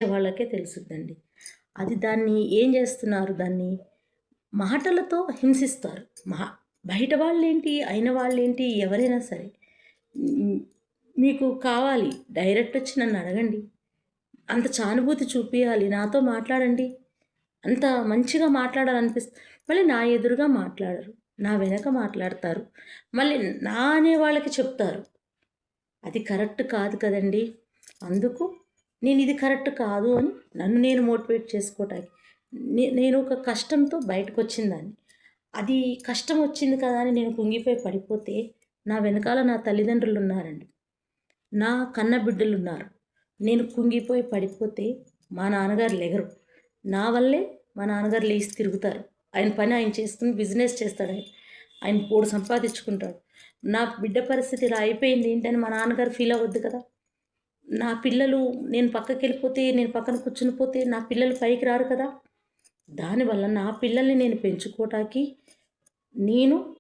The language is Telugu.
వాళ్ళకే తెలుసుద్దండి. అది దాన్ని ఏం చేస్తున్నారు దాన్ని మాటలతో హింసిస్తారు. మహా బయట వాళ్ళేంటి, అయిన వాళ్ళేంటి ఎవరైనా సరే. హ్మ్. మీకు కావాలి డైరెక్ట్ వచ్చి నన్నడగండి. అంత సానుభూతి చూపియాలి. నాతో మాట్లాడండి. అంత మంచిగా మళ్ళీ నా ఎదురుగా మాట్లాడరు. నా వెనక మాట్లాడతారు. మళ్ళీ నా అనే వాళ్ళకి చెప్తారు. అది కరెక్ట్ కాదు కదండీ! అందుకు నేనిది కరెక్ట్ కాదు అని నన్ను నేను మోటివేట్ చేసుకోవటానికి నేను ఒక కష్టంతో బయటకొచ్చిందాన్ని. అది కష్టం వచ్చింది కదా అని నేను కుంగిపోయి పడిపోతే నా వెనకాల నా తల్లిదండ్రులున్నారండి. నా కన్న బిడ్డలున్నారు. నేను కుంగిపోయి పడిపోతే మా నాన్నగారు లెగరు. నా వల్లే మా నాన్నగారు లేసి తిరుగుతారు. ఆయన పని ఆయన చేసుకొని బిజినెస్ చేస్తాడాయన. ఆయన బోలెడు సంపాదించుకుంటాడు. నా బిడ్డ పరిస్థితి ఇలా అయిపోయింది ఏంటని మా నాన్నగారు ఫీల్ అవ్వద్దు కదా! నా పిల్లలు నేను పక్కకెళ్ళిపోతే, నేను పక్కన కూర్చుని పోతే నా పిల్లలు పైకి రారు కదా! దానివల్ల నా పిల్లల్ని నేను పెంచుకోవటానికి నేను